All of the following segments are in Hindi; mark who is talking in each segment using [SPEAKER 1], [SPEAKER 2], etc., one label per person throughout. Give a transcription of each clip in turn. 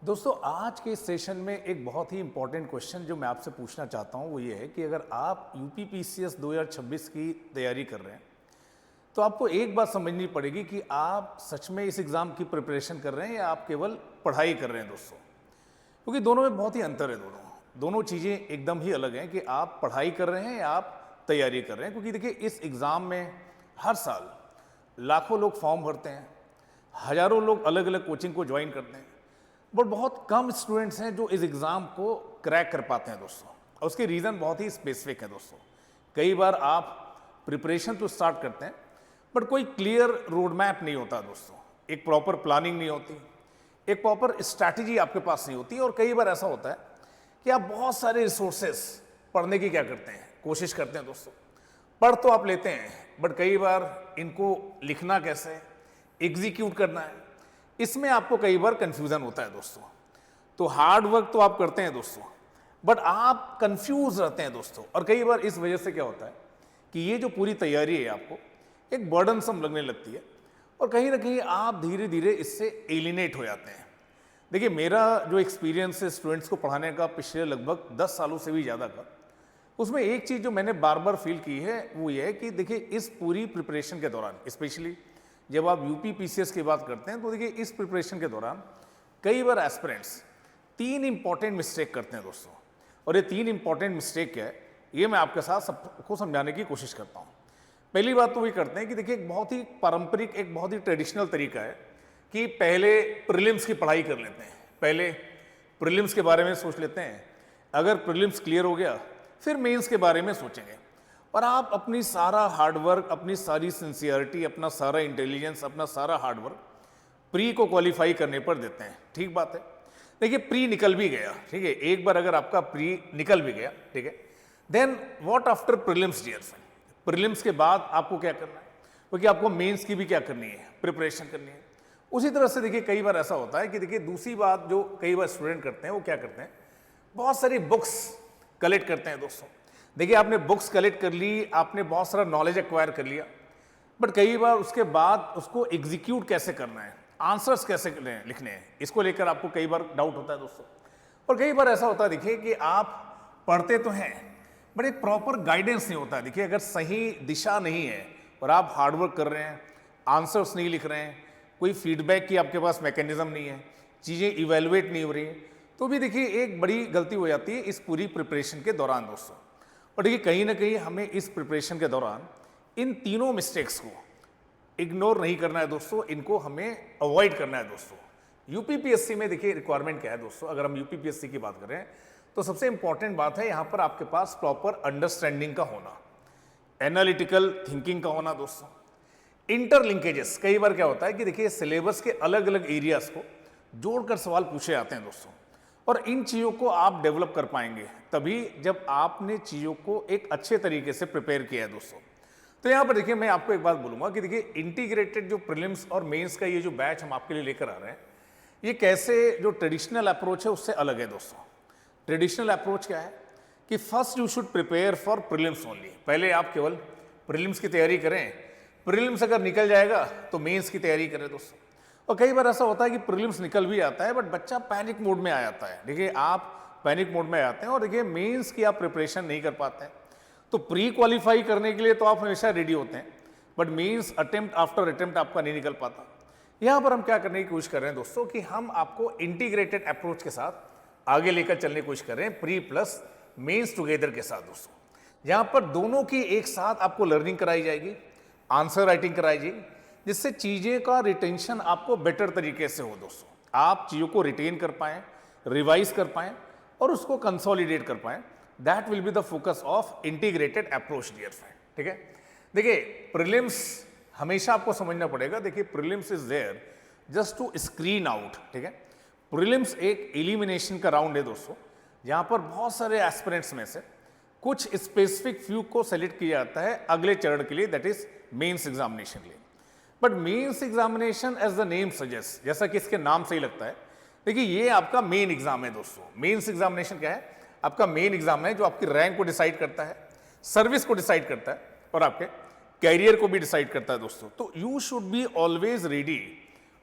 [SPEAKER 1] दोस्तों आज के इस सेशन में एक बहुत ही इंपॉर्टेंट क्वेश्चन जो मैं आपसे पूछना चाहता हूं वो ये है कि अगर आप यूपीपीसीएस 2026 की तैयारी कर रहे हैं तो आपको एक बात समझनी पड़ेगी कि आप सच में इस एग्ज़ाम की प्रिपरेशन कर रहे हैं या आप केवल पढ़ाई कर रहे हैं दोस्तों। क्योंकि दोनों में बहुत ही अंतर है, दोनों दोनों चीज़ें एकदम ही अलग हैं कि आप पढ़ाई कर रहे हैं या आप तैयारी कर रहे हैं। क्योंकि देखिए इस एग्ज़ाम में हर साल लाखों लोग फॉर्म भरते हैं, हज़ारों लोग अलग अलग कोचिंग को ज्वाइन करते हैं, बट बहुत कम स्टूडेंट्स हैं जो इस एग्ज़ाम को क्रैक कर पाते हैं दोस्तों। और उसके रीज़न बहुत ही स्पेसिफिक है दोस्तों। कई बार आप प्रिपरेशन तो स्टार्ट करते हैं बट कोई क्लियर रोड मैप नहीं होता दोस्तों, एक प्रॉपर प्लानिंग नहीं होती, एक प्रॉपर स्ट्रैटेजी आपके पास नहीं होती। और कई बार ऐसा होता है कि आप बहुत सारे रिसोर्सेस पढ़ने की क्या करते हैं, कोशिश करते हैं दोस्तों। पढ़ तो आप लेते हैं बट कई बार इनको लिखना कैसे, एग्जीक्यूट करना है, इसमें आपको कई बार कंफ्यूजन होता है दोस्तों। तो हार्ड वर्क तो आप करते हैं दोस्तों बट आप कंफ्यूज रहते हैं दोस्तों। और कई बार इस वजह से क्या होता है कि ये जो पूरी तैयारी है आपको एक बर्डनसम लगने लगती है और कहीं ना कहीं आप धीरे धीरे इससे एलिनेट हो जाते हैं। देखिए मेरा जो एक्सपीरियंस है स्टूडेंट्स को पढ़ाने का पिछले लगभग 10 सालों से भी ज़्यादा का, उसमें एक चीज़ जो मैंने बार बार फील की है वो ये है कि देखिए इस पूरी प्रिपरेशन के दौरान, स्पेशली जब आप यूपीपीसीएस की बात करते हैं, तो देखिए इस प्रिपरेशन के दौरान कई बार एस्पिरेंट्स 3 इंपॉर्टेंट मिस्टेक करते हैं दोस्तों। और ये 3 इंपॉर्टेंट मिस्टेक क्या है ये मैं आपके साथ सबको समझाने की कोशिश करता हूँ। पहली बात तो वही करते हैं कि देखिए एक बहुत ही पारंपरिक, एक बहुत ही ट्रेडिशनल तरीका है कि पहले प्रीलिम्स की पढ़ाई कर लेते हैं, पहले प्रीलिम्स के बारे में सोच लेते हैं, अगर प्रीलिम्स क्लियर हो गया फिर मेंस के बारे में सोचेंगे। और आप अपनी सारा हार्डवर्क, अपनी सारी सिंसियरिटी, अपना सारा इंटेलिजेंस, अपना सारा हार्डवर्क प्री को क्वालिफाई करने पर देते हैं। ठीक बात है। देखिए प्री निकल भी गया, ठीक है, एक बार अगर आपका प्री निकल भी गया, ठीक है, then what after prelims dear friend. Prelims के बाद आपको क्या करना है, क्योंकि आपको मेंस की भी क्या करनी है, प्रिपरेशन करनी है। उसी तरह से देखिए कई बार ऐसा होता है कि देखिए दूसरी बात जो कई बार स्टूडेंट करते हैं वो क्या करते हैं, बहुत सारी बुक्स कलेक्ट करते हैं दोस्तों। देखिए आपने बुक्स कलेक्ट कर ली, आपने बहुत सारा नॉलेज एक्वायर कर लिया, बट कई बार उसके बाद उसको एग्जीक्यूट कैसे करना है, आंसर्स कैसे लिखने हैं, इसको लेकर आपको कई बार डाउट होता है दोस्तों। और कई बार ऐसा होता है देखिए कि आप पढ़ते तो हैं बट एक प्रॉपर गाइडेंस नहीं होता है। देखिए अगर सही दिशा नहीं है और आप हार्डवर्क कर रहे हैं, आंसर्स नहीं लिख रहे हैं, कोई फीडबैक की आपके पास मैकेनिज्म नहीं है, चीज़ें इवेलुएट नहीं हो रही, तो भी देखिए एक बड़ी गलती हो जाती है इस पूरी प्रिपरेशन के दौरान दोस्तों। और देखिए कहीं ना कहीं हमें इस प्रिपरेशन के दौरान इन तीनों मिस्टेक्स को इग्नोर नहीं करना है दोस्तों, इनको हमें अवॉइड करना है दोस्तों। यूपीपीएससी में देखिए रिक्वायरमेंट क्या है दोस्तों, अगर हम यूपीपीएससी की बात करें तो सबसे इंपॉर्टेंट बात है यहाँ पर आपके पास प्रॉपर अंडरस्टैंडिंग का होना, एनालिटिकल थिंकिंग का होना दोस्तों, इंटरलिंकेजेस। कई बार क्या होता है कि देखिए सिलेबस के अलग अलग एरियाज को जोड़कर सवाल पूछे जाते हैं दोस्तों, और इन चीज़ों को आप डेवलप कर पाएंगे तभी जब आपने चीज़ों को एक अच्छे तरीके से प्रिपेयर किया है दोस्तों। तो यहाँ पर देखिए मैं आपको एक बात बोलूँगा कि देखिए इंटीग्रेटेड जो प्रीलिम्स और मेंस का ये जो बैच हम आपके लिए लेकर आ रहे हैं, ये कैसे जो ट्रेडिशनल अप्रोच है उससे अलग है दोस्तों। ट्रेडिशनल अप्रोच क्या है कि first you should prepare for prelims only. पहले आप केवल प्रीलिम्स की तैयारी करें, प्रीलिम्स अगर निकल जाएगा तो मेंस की तैयारी करें दोस्तों। और कई बार ऐसा होता है कि प्रीलिम्स निकल भी आता है बट बच्चा पैनिक मोड में आ जाता है। देखिए आप पैनिक मोड में आते हैं और देखिए मेंस की आप प्रिपरेशन नहीं कर पाते हैं। तो प्री क्वालिफाई करने के लिए तो आप हमेशा रेडी होते हैं but mains attempt after attempt आपका नहीं निकल पाता। यहाँ पर हम क्या करने की कोशिश कर रहे हैं दोस्तों कि हम आपको इंटीग्रेटेड अप्रोच के साथ आगे लेकर चलने की कोशिश कर रहे हैं, प्री प्लस मेंस टुगेदर के साथ दोस्तों। यहाँ पर दोनों की एक साथ आपको लर्निंग कराई जाएगी, आंसर राइटिंग कराई जाएगी, जिससे चीज़ें का रिटेंशन आपको बेटर तरीके से हो दोस्तों। आप चीज़ों को रिटेन कर पाएँ, रिवाइज कर पाएँ और उसको कंसोलिडेट कर पाएँ। That will be the focus of integrated approach dear friend. ठीक है, देखिए प्रीलिम्स हमेशा आपको समझना पड़ेगा। देखिए prelims is there just to screen out. ठीक है, प्रीलिम्स एक एलिमिनेशन का राउंड है दोस्तों, जहाँ पर बहुत सारे एस्पिरेंट्स में से कुछ स्पेसिफिक फ्यू को सेलेक्ट किया जाता है अगले चरण के लिए, दैट इज मेंस एग्जामिनेशन के लिए। But mains examination as the name suggest, जैसा कि इसके नाम से ही लगता है, देखिए ये आपका मेन एग्जाम है दोस्तों। मेंस एग्जामिनेशन क्या है, आपका मेन एग्जाम है जो आपकी रैंक को डिसाइड करता है, सर्विस को डिसाइड करता है और आपके कैरियर को भी डिसाइड करता है दोस्तों। तो you should be always ready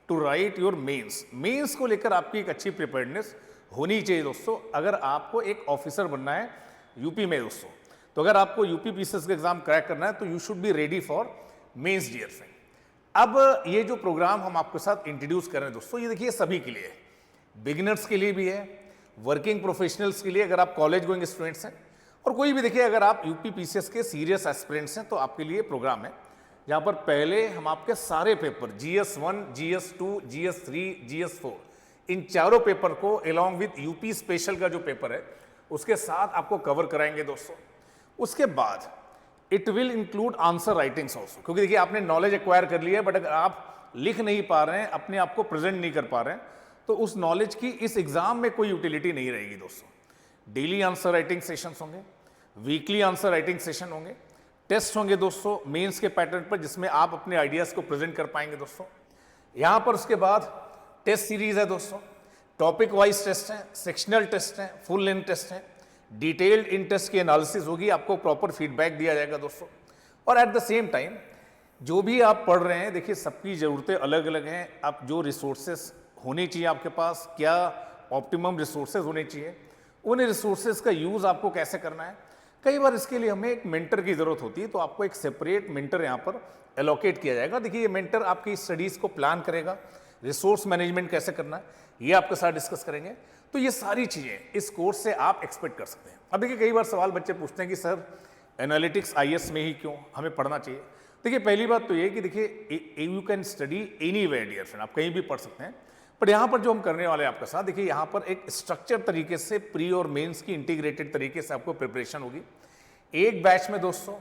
[SPEAKER 1] to write your mains. Mains को लेकर आपकी एक अच्छी प्रिपेयर्डनेस होनी चाहिए दोस्तों, अगर आपको एक ऑफिसर बनना है यूपी में दोस्तों। तो अगर आपको यूपी पीसीएस का एग्जाम क्रैक करना है तो you should be ready for mains dear friend. अब ये जो प्रोग्राम हम आपके साथ इंट्रोड्यूस कर रहे हैं दोस्तों, ये देखिए सभी के लिए है, बिगिनर्स के लिए भी है, वर्किंग प्रोफेशनल्स के लिए, अगर आप कॉलेज गोइंग स्टूडेंट्स हैं, और कोई भी देखिए अगर आप यूपी पीसीएस के सीरियस एस्पिरेंट्स हैं तो आपके लिए प्रोग्राम है जहां पर पहले हम आपके सारे paper GS1, GS2, GS3, GS4 इन चारों पेपर को अलॉन्ग विद यूपी स्पेशल का जो पेपर है उसके साथ आपको कवर कराएंगे दोस्तों। उसके बाद it will include answer writings also, क्योंकि देखिए आपने नॉलेज एक्वायर कर लिया है बट अगर आप लिख नहीं पा रहे हैं, अपने आप को प्रेजेंट नहीं कर पा रहे हैं, तो उस नॉलेज की इस एग्जाम में कोई यूटिलिटी नहीं रहेगी दोस्तों। डेली आंसर राइटिंग सेशंस होंगे, वीकली आंसर राइटिंग सेशन होंगे, टेस्ट होंगे दोस्तों मेंस के पैटर्न पर जिसमें आप अपने आइडियाज को प्रेजेंट कर पाएंगे दोस्तों। यहां पर उसके बाद टेस्ट सीरीज है दोस्तों, टॉपिक वाइज टेस्ट है, सेक्शनल टेस्ट है, फुल लेंथ टेस्ट है, डिटेल्ड इन टेस्ट की एनालिसिस होगी, आपको प्रॉपर फीडबैक दिया जाएगा दोस्तों। और एट द सेम टाइम जो भी आप पढ़ रहे हैं देखिए सबकी ज़रूरतें अलग अलग हैं, आप जो रिसोर्सेस होने चाहिए आपके पास, क्या ऑप्टिमम रिसोर्सेज होने चाहिए, उन रिसोर्सेज का यूज़ आपको कैसे करना है। कई बार इसके लिए हमें एक मेंटर की ज़रूरत होती है, तो आपको एक सेपरेट मेंटर यहाँ पर एलोकेट किया जाएगा। देखिए ये मेंटर आपकी स्टडीज़ को प्लान करेगा, रिसोर्स मैनेजमेंट कैसे करना है ये आपके साथ डिस्कस करेंगे। तो ये सारी चीज़ें इस कोर्स से आप एक्सपेक्ट कर सकते हैं। अब देखिए कई बार सवाल बच्चे पूछते हैं कि सर एनालिटिक्स IAS में ही क्यों हमें पढ़ना चाहिए। देखिए पहली बात तो ये कि देखिए you can study any way dear friend, आप कहीं भी पढ़ सकते हैं, बट यहाँ पर जो हम करने वाले हैं आपके साथ, देखिए यहाँ पर एक स्ट्रक्चर तरीके से प्री और मेंस की इंटीग्रेटेड तरीके से आपको प्रिपरेशन होगी। एक बैच में दोस्तों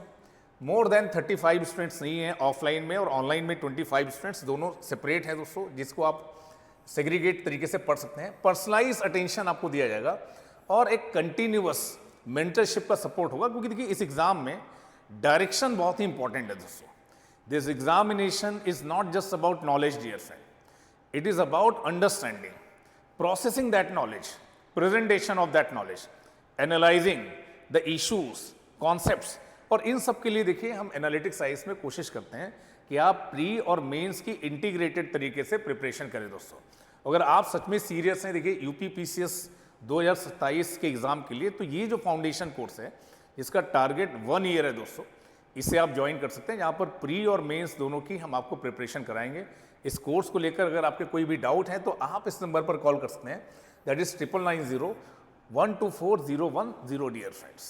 [SPEAKER 1] मोर देन 35 स्टूडेंट्स नहीं है ऑफलाइन में, और ऑनलाइन में 25 स्टूडेंट्स, दोनों सेपरेट हैं दोस्तों, जिसको आप सेग्रीगेट तरीके से पढ़ सकते हैं। पर्सनलाइज अटेंशन आपको दिया जाएगा और एक कंटिन्यूअस मेंटरशिप का सपोर्ट होगा, क्योंकि देखिए इस एग्जाम में डायरेक्शन बहुत ही इंपॉर्टेंट है दोस्तों। This examination is not just about knowledge dear friend, it is about understanding, processing that knowledge, presentation of that knowledge, analyzing the issues, concepts, और इन सब के लिए देखिए हम एनालिटिक्स साइंस में कोशिश करते हैं कि आप प्री और मेंस की इंटीग्रेटेड तरीके से प्रिपरेशन करें दोस्तों। अगर आप सच में सीरियस हैं देखिए यूपी पीसीएस 2027 के एग्जाम के लिए, तो ये जो फाउंडेशन कोर्स है इसका टारगेट 1 ईयर है दोस्तों, इसे आप ज्वाइन कर सकते हैं, जहाँ पर प्री और मेंस दोनों की हम आपको प्रिपरेशन कराएंगे। इस कोर्स को लेकर अगर आपके कोई भी डाउट है तो आप इस नंबर पर कॉल कर सकते हैं, दैट इज 9990 124 010 डियर फ्रेंड्स।